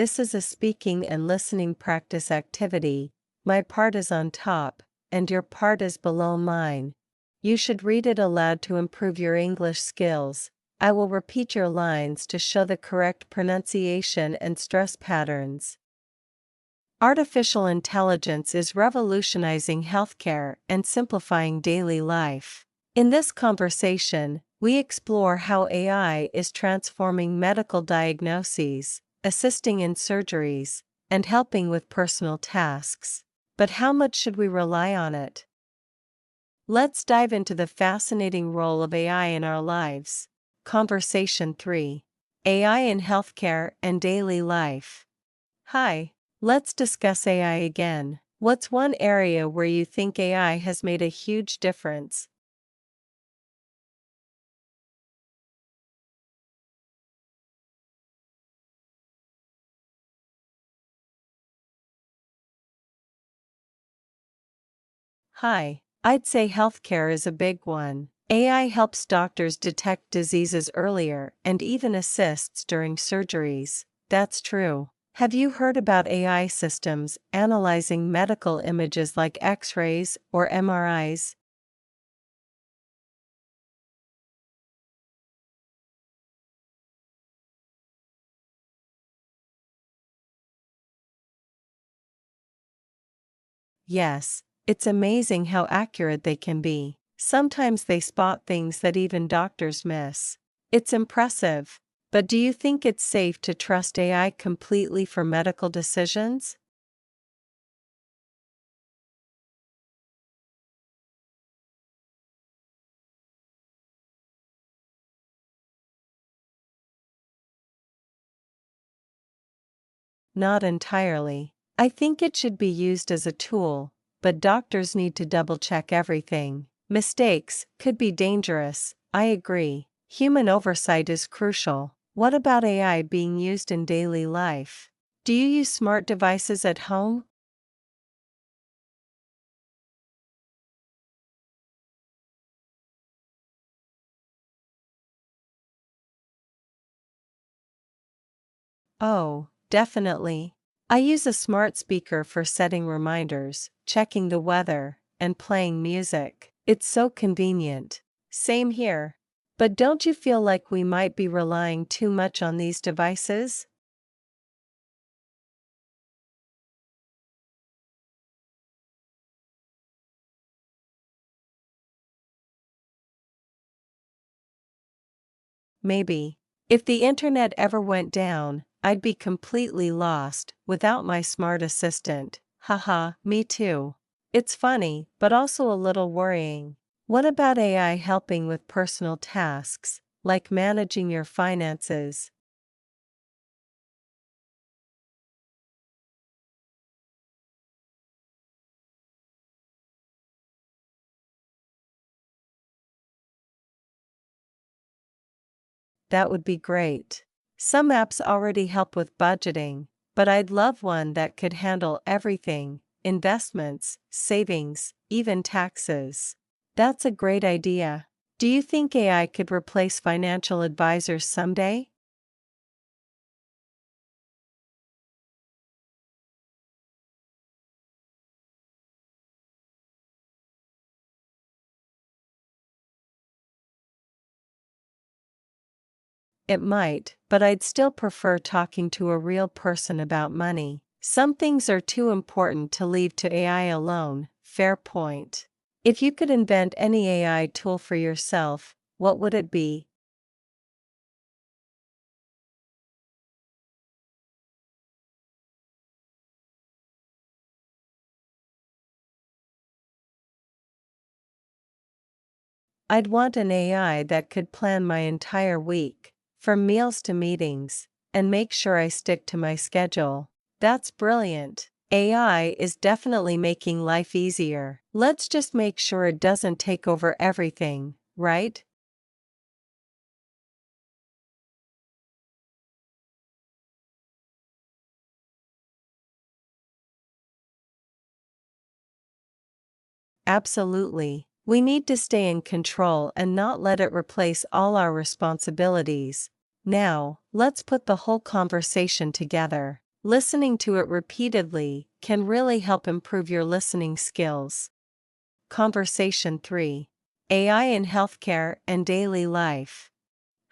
this is a speaking and listening practice activity. My part is on top, and your part is below mine. You should read it aloud to improve your English skills. I will repeat your lines to show the correct pronunciation and stress patterns. Artificial intelligence is revolutionizing healthcare and simplifying daily life. In this conversation, we explore how AI is transforming medical diagnoses, assisting in surgeries, and helping with personal tasks. But how much should we rely on it? Let's dive into the fascinating role of AI in our lives. Conversation 3. AI in Healthcare and Daily Life. Hi, let's discuss AI again. What's one area where you think AI has made a huge difference? Hi, I'd say healthcare is a big one. AI helps doctors detect diseases earlier and even assists during surgeries. That's true. Have you heard about AI systems analyzing medical images like X-rays or MRIs? Yes, it's amazing how accurate they can be. Sometimes they spot things that even doctors miss. It's impressive. But do you think it's safe to trust AI completely for medical decisions? Not entirely. I think it should be used as a tool, but doctors need to double-check everything. Mistakes could be dangerous, I agree. Human oversight is crucial. What about AI being used in daily life? Do you use smart devices at home? Oh, definitely. I use a smart speaker for setting reminders, checking the weather, and playing music. It's so convenient. Same here. But don't you feel like we might be relying too much on these devices? Maybe. If the internet ever went down, I'd be completely lost without my smart assistant. Haha, me too. It's funny, but also a little worrying. What about AI helping with personal tasks, like managing your finances? That would be great. Some apps already help with budgeting, but I'd love one that could handle everything: investments, savings, even taxes. That's a great idea. Do you think AI could replace financial advisors someday? It might, but I'd still prefer talking to a real person about money. Some things are too important to leave to AI alone. Fair point. If you could invent any AI tool for yourself, what would it be? I'd want an AI that could plan my entire week, from meals to meetings, and make sure I stick to my schedule. That's brilliant. AI is definitely making life easier. Let's just make sure it doesn't take over everything, right? Absolutely. We need to stay in control and not let it replace all our responsibilities. Now, let's put the whole conversation together. Listening to it repeatedly can really help improve your listening skills. Conversation 3. AI in healthcare and daily life.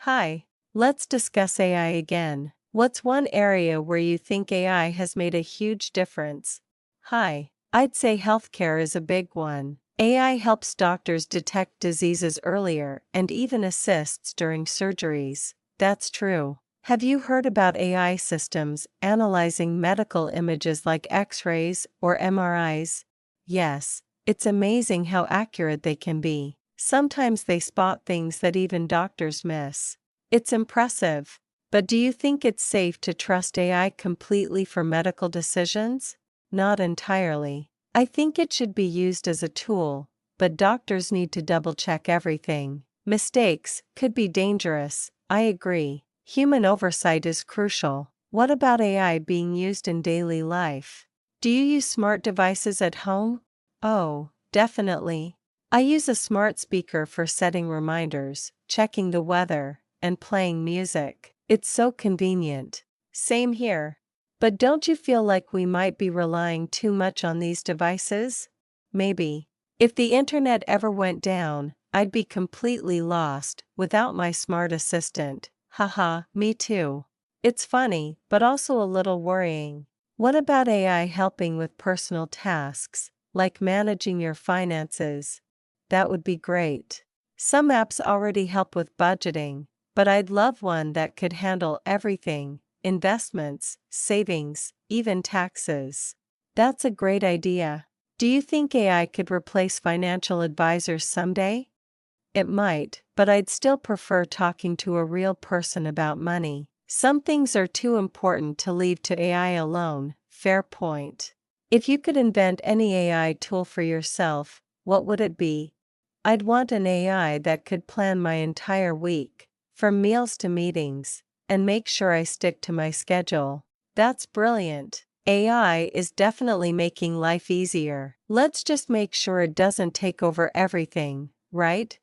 Hi. Let's discuss AI again. What's one area where you think AI has made a huge difference? Hi. I'd say healthcare is a big one. AI helps doctors detect diseases earlier and even assists during surgeries. That's true. Have you heard about AI systems analyzing medical images like X-rays or MRIs? Yes, it's amazing how accurate they can be. Sometimes they spot things that even doctors miss. It's impressive. But do you think it's safe to trust AI completely for medical decisions? Not entirely. I think it should be used as a tool, but doctors need to double-check everything. Mistakes could be dangerous, I agree. Human oversight is crucial. What about AI being used in daily life? Do you use smart devices at home? Oh, definitely. I use a smart speaker for setting reminders, checking the weather, and playing music. It's so convenient. Same here. But don't you feel like we might be relying too much on these devices? Maybe. If the internet ever went down, I'd be completely lost without my smart assistant. Haha, me too. It's funny, but also a little worrying. What about AI helping with personal tasks, like managing your finances? That would be great. Some apps already help with budgeting, but I'd love one that could handle everything: investments, savings, even taxes. That's a great idea. Do you think AI could replace financial advisors someday? It might, but I'd still prefer talking to a real person about money. Some things are too important to leave to AI alone. Fair point. If you could invent any AI tool for yourself, what would it be? I'd want an AI that could plan my entire week, from meals to meetings, and make sure I stick to my schedule. That's brilliant. AI is definitely making life easier. Let's just make sure it doesn't take over everything, right?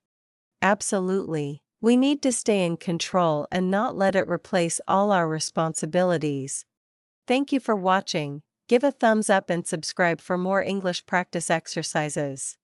Absolutely. We need to stay in control and not let it replace all our responsibilities. Thank you for watching. Give a thumbs up and subscribe for more English practice exercises.